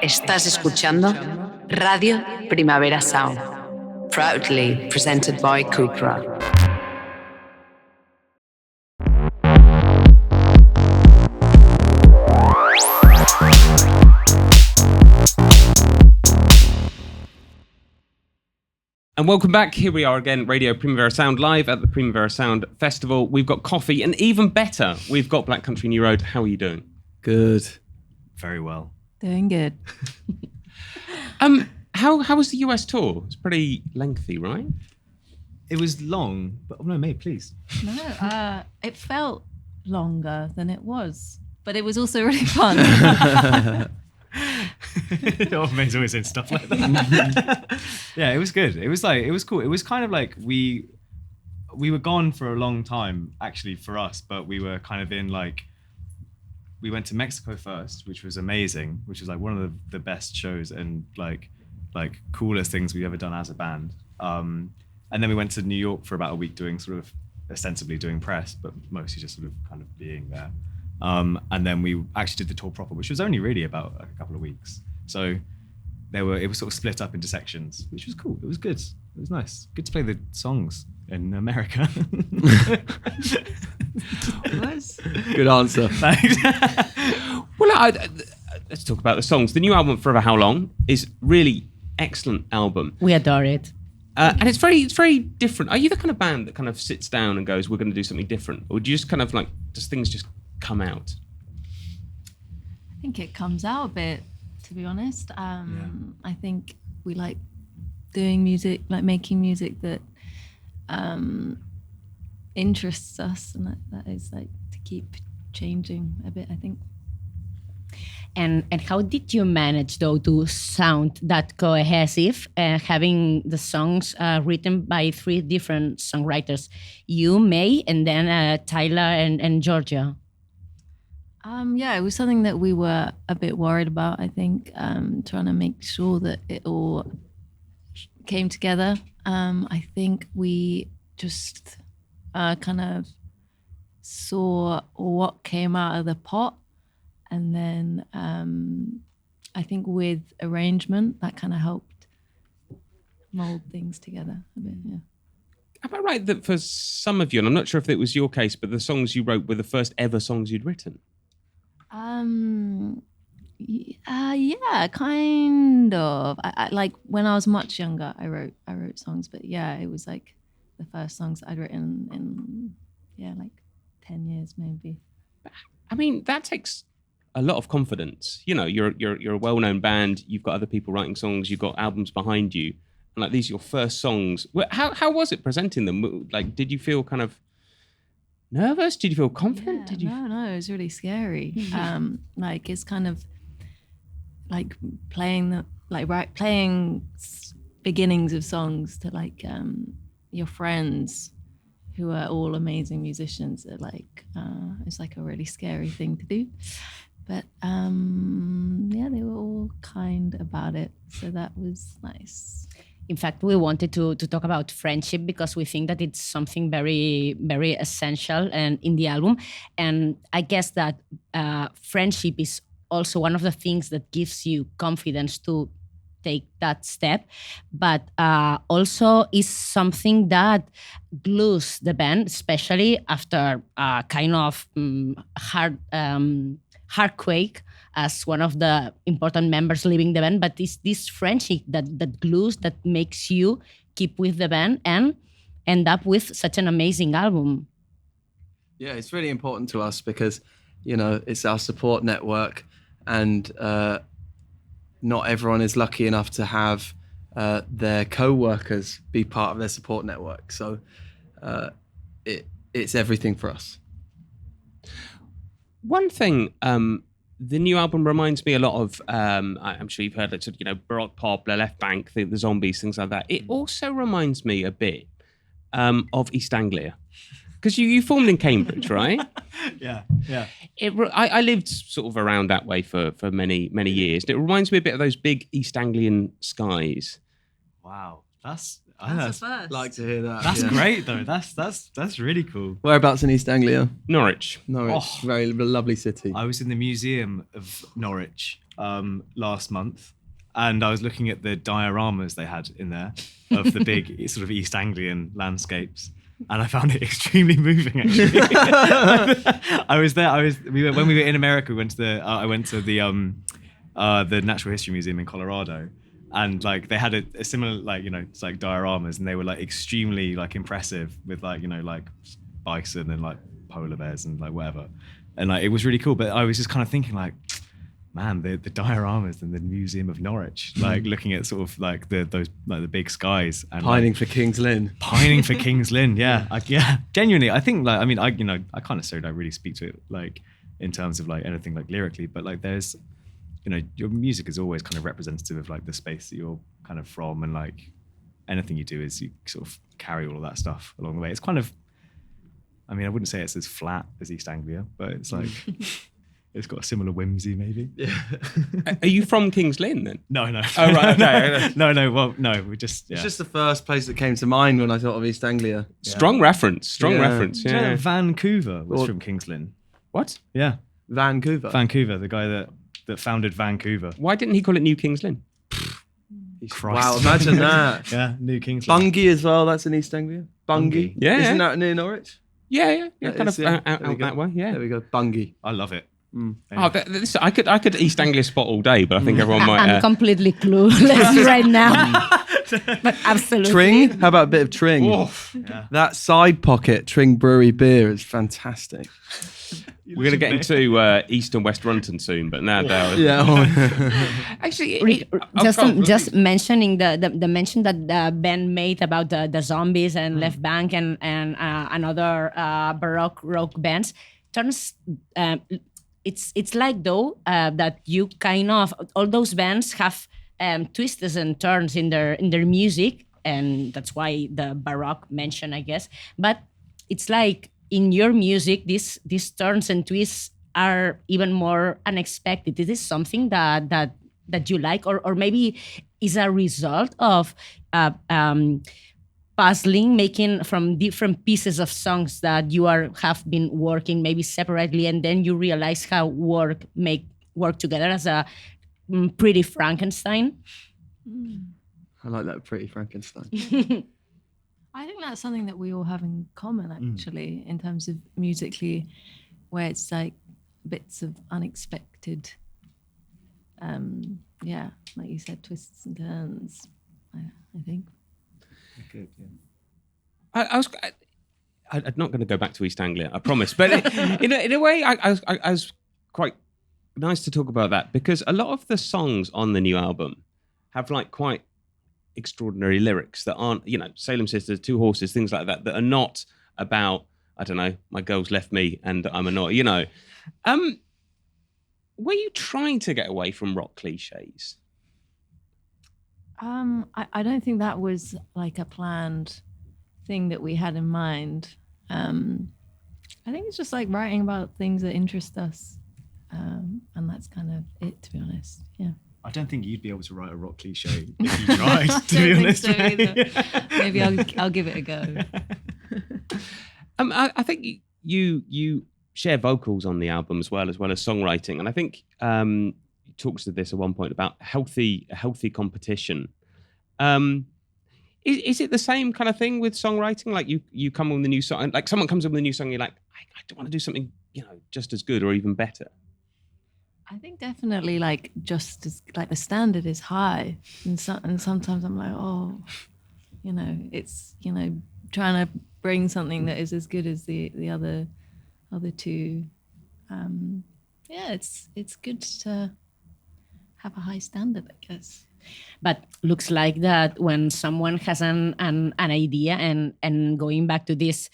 Estás escuchando Radio Primavera Sound, proudly presented by Cupra. And welcome back. Here we are again, Radio Primavera Sound, live at the Primavera Sound Festival. We've got coffee, and even better, we've got Black Country New Road. How are you doing? Good. Very well. Doing good. How was the US tour? It's pretty lengthy, right? It was long, but no, mate, please. No, it felt longer than it was, but it was also really fun. Always saying stuff like that. Yeah, it was good. It was cool. It was kind of like we were gone for a long time, actually, for us, but we were kind of in like, we went to Mexico first, which was amazing, which was like one of the best shows and like coolest things we've ever done as a band. And then we went to New York for about a week doing sort of ostensibly doing press, but mostly just sort of kind of being there. And then we actually did the tour proper, which was only really about a couple of weeks. So it was sort of split up into sections, which was cool. It was good. It was nice. Good to play the songs in America. It was. Good answer. Thanks. Well, let's talk about the songs. The new album, Forever How Long, is really excellent album. We adore it. And it's very different. Are you the kind of band that kind of sits down and goes, we're going to do something different? Or do you just kind of like, does things just come out? I think it comes out a bit, to be honest. I think we like doing music, like making music that interests us, and that is like to keep changing a bit, I think. And how did you manage, though, to sound that cohesive, having the songs written by three different songwriters, you, May, and then Tyler and Georgia? Yeah, it was something that we were a bit worried about, I think, trying to make sure that it all came together. I think we just kind of saw what came out of the pot, and then I think with arrangement, that kind of helped mold things together a bit, yeah. Am I right that for some of you, and I'm not sure if it was your case, but the songs you wrote were the first ever songs you'd written? Yeah, kind of. I like when I was much younger, I wrote songs, but yeah, it was like the first songs I'd written in like 10 years maybe. I mean, that takes a lot of confidence. You know, you're a well-known band. You've got other people writing songs. You've got albums behind you, and like these are your first songs. How was it presenting them? Like, did you feel kind of nervous? Did you feel confident? Yeah, No, it was really scary. Like it's kind of like playing beginnings of songs to like your friends who are all amazing musicians. It's like a really scary thing to do, but they were all kind about it, so that was nice. In fact, we wanted to talk about friendship because we think that it's something very, very essential and in the album. And I guess that friendship is also one of the things that gives you confidence to take that step, but also is something that glues the band, especially after a kind of heartquake as one of the important members leaving the band, but it's this friendship that glues, that makes you keep with the band and end up with such an amazing album. Yeah, it's really important to us because, you know, it's our support network, and not everyone is lucky enough to have their co-workers be part of their support network. So it's everything for us. One thing, the new album reminds me a lot of, I'm sure you've heard it, sort of, you know, Baroque pop, the Left Bank, the Zombies, things like that. It also reminds me a bit of East Anglia. Because you formed in Cambridge, right? Yeah. I lived sort of around that way for many, many years. It reminds me a bit of those big East Anglian skies. Wow. That's a first. Like to hear that. That's great though. That's really cool. Whereabouts in Norwich. Norwich, very lovely city. I was in the Museum of Norwich last month, and I was looking at the dioramas they had in there of the big sort of East Anglian landscapes, and I found it extremely moving. Actually, I was there. When we were in America. We went to I went to the Natural History Museum in Colorado, and like they had a similar like it's like dioramas, and they were like extremely like impressive with like like bison and like polar bears and like whatever, and like it was really cool. But I was just kind of thinking like, man, the dioramas in the Museum of Norwich, like looking at sort of like those like the big skies and Pining for King's Lynn. Pining for King's Lynn, yeah. Genuinely, I think like I can't necessarily like really speak to it like in terms of like anything like lyrically, but like there's your music is always kind of representative of like the space that you're kind of from, and like anything you do is you sort of carry all of that stuff along the way. It's kind of, I mean, I wouldn't say it's as flat as East Anglia, but it's like it's got a similar whimsy, maybe. Yeah. Are you from King's Lynn then? No. Oh right, okay. No. Well, no. We just. Yeah. It's just the first place that came to mind when I thought of East Anglia. Strong reference. Yeah. reference. Do you know Yeah. that Vancouver was from King's Lynn? What? Yeah, Vancouver. the guy that founded Vancouver. Why didn't he call it New King's Lynn? Christ. Wow, imagine that. Yeah, New King's Lynn. Bungay as well, that's in East Anglia. Bungay. Yeah. Isn't that near Norwich? Yeah, kind of There we out go. that way. Yeah. There we go. Bungay. I love it. Oh, I could East Anglia spot all day, but I think everyone might. I'm completely clueless right now. But absolutely. Tring? How about a bit of Tring? Yeah. That side pocket Tring Brewery beer is fantastic. We're going to get into East and West Runton soon, but now, Dale. Yeah. Actually, Just mentioning the mention that Ben made about the zombies and Left Bank and another Baroque rock bands turns. It's like though that you kind of all those bands have twists and turns in their music, and that's why the Baroque mention, I guess. But it's like in your music, these turns and twists are even more unexpected. Is this something that you like, or maybe is a result of puzzling, making from different pieces of songs that you have been working maybe separately, and then you realize how work together as a pretty Frankenstein? I like that pretty Frankenstein. I think that's something that we all have in common, actually, in terms of musically, where it's like bits of unexpected, like you said, twists and turns, I think. Good, yeah. I'm not going to go back to East Anglia, I promise. But in a way, I was quite nice to talk about that, because a lot of the songs on the new album have like quite extraordinary lyrics that aren't, Salem Sisters, Two Horses, things like that are not about, I don't know, my girl's left me and I'm annoyed, Were you trying to get away from rock cliches? I don't think that was like a planned thing that we had in mind. I think it's just like writing about things that interest us. And that's kind of it, to be honest. Yeah. I don't think you'd be able to write a rock cliche if you tried, to be honest. So maybe I'll give it a go. I think you share vocals on the album as well as songwriting, and I think you talks to this at one point about healthy competition. Is it the same kind of thing with songwriting? Like you come up with a new song, like someone comes up with a new song, you're like, I want to do something just as good or even better. I think definitely like just as like the standard is high, and sometimes I'm like, it's trying to bring something that is as good as the other two. It's good to have a high standard, I guess. But looks like that when someone has an idea and going back to this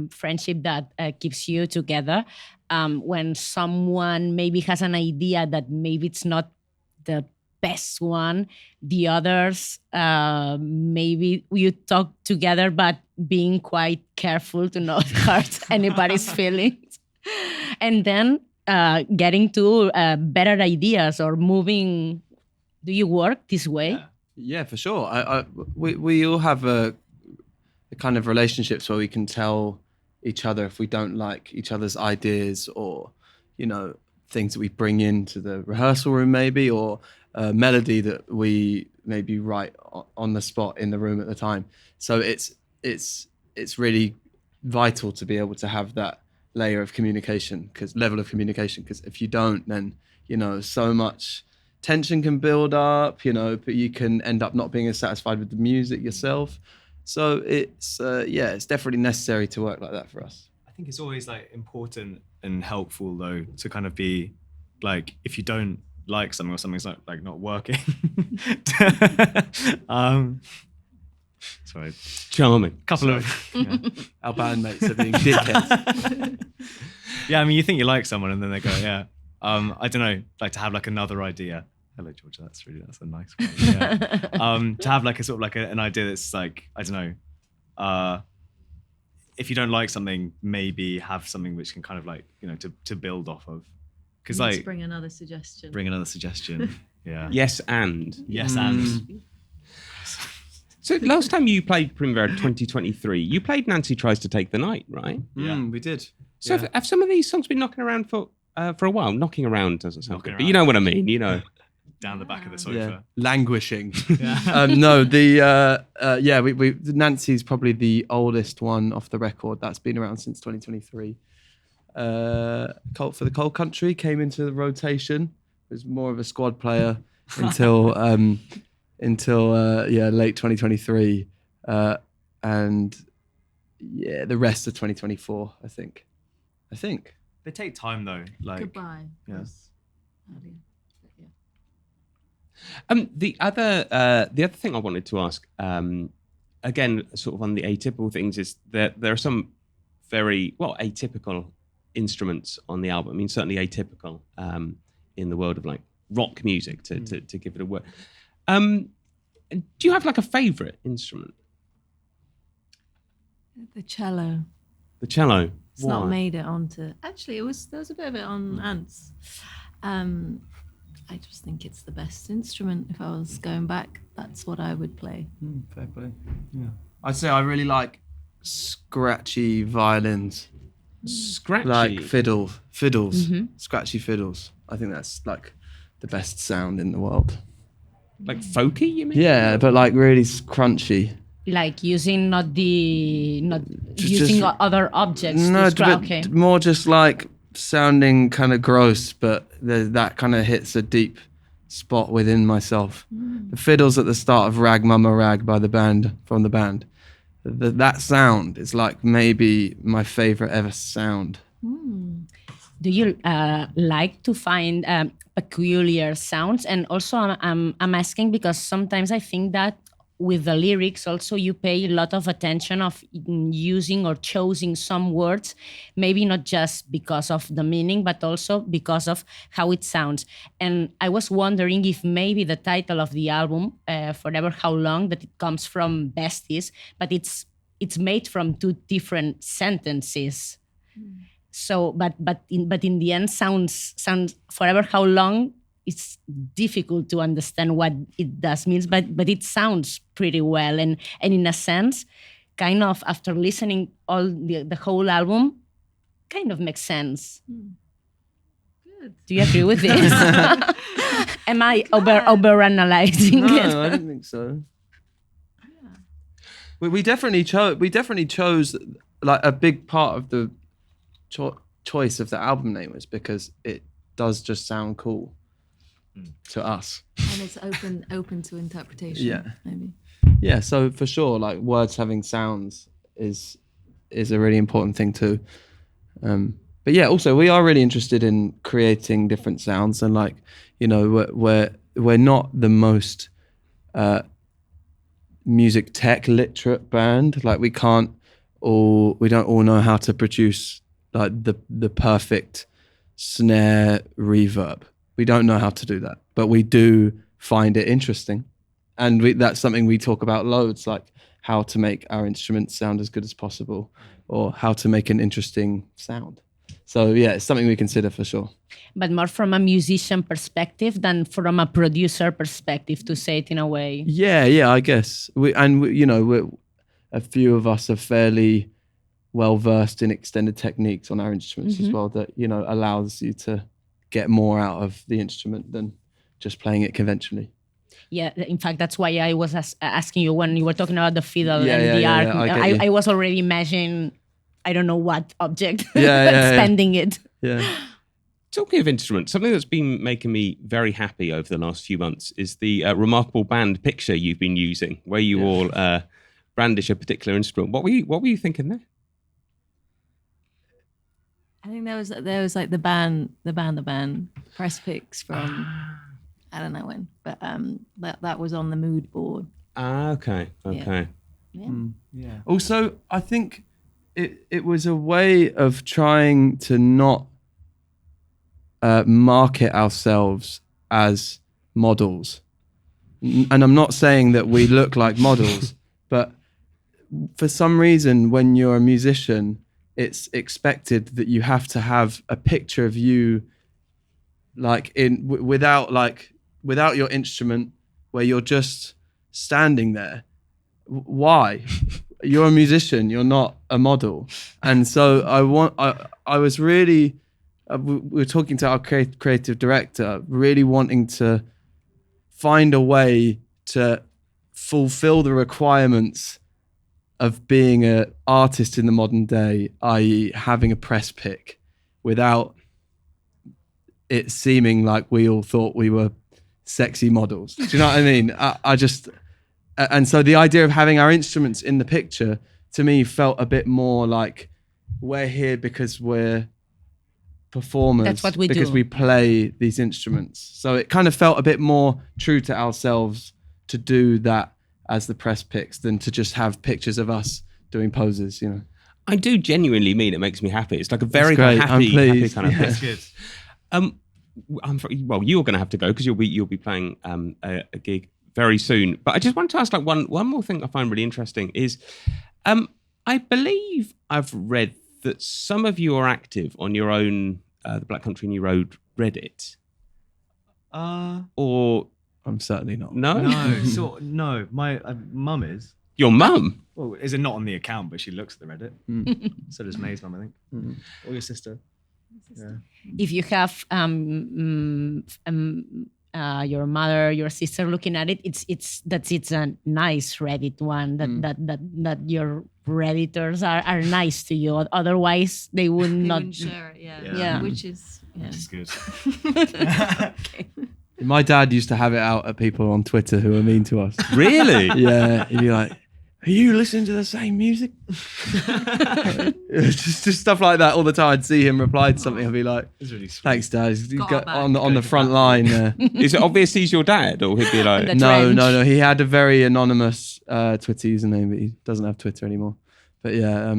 friendship that keeps you together, when someone maybe has an idea that maybe it's not the best one, the others maybe you talk together but being quite careful to not hurt anybody's feelings, and then getting to better ideas or moving. Do you work this way? Yeah, for sure. We all have a kind of relationships where we can tell each other if we don't like each other's ideas, or things that we bring into the rehearsal room maybe, or a melody that we maybe write on the spot in the room at the time. So it's really vital to be able to have that level of communication, because if you don't, then so much tension can build up, but you can end up not being as satisfied with the music yourself. So it's definitely necessary to work like that for us. I think it's always like important and helpful though to kind of be like, if you don't like something or something's like not working. Sorry, Charming. couple of Our bandmates are being dickheads. yeah. I mean, you think you like someone and then they go, yeah. I don't know, like to have like another idea. Hello, Georgia. That's a nice one. Yeah. To have like a sort of like an idea that's like, I don't know. If you don't like something, maybe have something which can kind of like, to build off of. Because like bring another suggestion. Yeah. Yes, and. So last time you played Primavera 2023, you played Nancy Tries to Take the Night, right? Yeah. We did. So have some of these songs been knocking around for a while? Knocking around doesn't sound Knocking good, but you know what I mean, Down the back of the sofa. Yeah. Languishing. Yeah. No, we Nancy's probably the oldest one off the record. That's been around since 2023. Colt for the Cold Country came into the rotation. Was more of a squad player until late 2023, and the rest of 2024. I think. They take time though. Like Goodbye. Yeah. The other thing I wanted to ask, again, sort of on the atypical things, is that there are some very atypical instruments on the album. I mean, certainly atypical in the world of like rock music, to give it a word. Do you have like a favourite instrument? The cello. The cello. It's not made it onto. Actually, there was a bit of it on Ants. I just think it's the best instrument. If I was going back, that's what I would play. Fair play. Yeah. I'd say I really like scratchy violins. Scratchy? Like fiddles. Scratchy fiddles. I think that's like the best sound in the world. Like folky, you mean? Yeah, but like really crunchy. Like using using other objects to scratch. Okay. More just like sounding kind of gross, but that kind of hits a deep spot within myself. The fiddles at the start of Rag Mama Rag from the band, that sound is like maybe my favorite ever sound. Do you like to find peculiar sounds? And also I'm asking because sometimes I think that with the lyrics also you pay a lot of attention of using or choosing some words, maybe not just because of the meaning, but also because of how it sounds. And I was wondering if maybe the title of the album, Forever How Long, that it comes from Besties, but it's made from two different sentences. So, but in the end, sounds Forever How Long. It's difficult to understand what it does means, but it sounds pretty well, and in a sense, kind of after listening all the whole album, kind of makes sense. Good. Do you agree with this? Am I overanalyzing it? No, I don't think so. Yeah. We definitely chose like a big part of the choice of the album name was because it does just sound cool to us. And it's open to interpretation. Yeah. Maybe. Yeah, so for sure, like words having sounds is a really important thing too. But yeah, also we are really interested in creating different sounds, and like, we're not the most music tech literate band. Like we don't all know how to produce like the perfect snare reverb. We don't know how to do that, but we do find it interesting. And that's something we talk about loads, like how to make our instruments sound as good as possible, or how to make an interesting sound. So yeah, it's something we consider for sure. But more from a musician perspective than from a producer perspective, to say it in a way. Yeah, I guess. A few of us are fairly well versed in extended techniques on our instruments as well, that allows you to get more out of the instrument than just playing it conventionally. Yeah, in fact, that's why I was asking you when you were talking about the fiddle Yeah, and yeah, the yeah, art. yeah, I get you. I was already imagining, I don't know what object, Yeah. spending it. Yeah. Talking of instruments, something that's been making me very happy over the last few months is the remarkable band picture you've been using, where you all brandish a particular instrument. What were you thinking there? I think there was like the band press pics from I don't know when, but that was on the mood board. Okay. Yeah. Also, I think it was a way of trying to not market ourselves as models. And I'm not saying that we look like models, but for some reason, when you're a musician, it's expected that you have to have a picture of you like without your instrument, where you're just standing there. Why? You're a musician, you're not a model. And so I was really we were talking to our creative director, really wanting to find a way to fulfill the requirements of being an artist in the modern day, i.e. having a press pick, without it seeming like we all thought we were sexy models. Do you know what I mean? I just, and so the idea of having our instruments in the picture, to me, felt a bit more like we're here because we're performers. That's what we because do. we play these instruments. So it kind of felt a bit more true to ourselves to do that as the press pics than to just have pictures of us doing poses, you know. I do genuinely mean it makes me happy. It's like a very great. happy, I'm happy pleased. kind of Yeah. thing. That's good. Well, you're going to have to go because you'll be playing a gig very soon. But I just wanted to ask like one more thing I find really interesting is, I believe I've read that some of you are active on your own, the Black Country New Road Reddit, or I'm certainly not. no, No. My mum is. your mum. Well, is it not on the account, but she looks at the Reddit. So does May's mum, I think. Or your sister. Yeah. If you have your mother, your sister looking at it, it's a nice Reddit one. That your Redditors are nice to you. Otherwise, they would They not. wouldn't share it, Yeah. yeah. Which is It's good. My dad used to have it out at people on Twitter who were mean to us. Really? Yeah, he'd be like, "Are you listening to the same music?" just stuff like that all the time. I'd see him reply to something. I'd be like, It's really sweet. "Thanks, Dad." He's Got got back. on the front line. Is it obvious he's your dad, or he'd be like, The No. trench. He had a very anonymous Twitter username, but he doesn't have Twitter anymore. But yeah,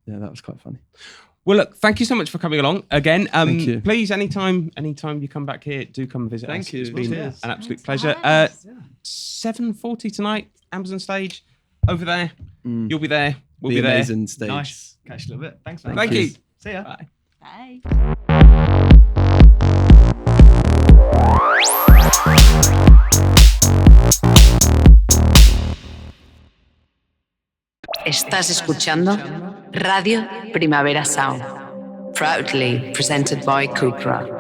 that was quite funny. Well, look, thank you so much for coming along again. Thank you. Please, anytime you come back here, do come and visit us. Thank you. It's been Cheers. an absolute pleasure. 7:40 tonight, Amazon stage, over there. You'll be there. We'll The be there. amazing stage. Nice. Catch you in a little bit. Thanks, man. Thank you. See ya. Bye. Bye. Estás escuchando Radio Primavera Sound, proudly presented by Cupra.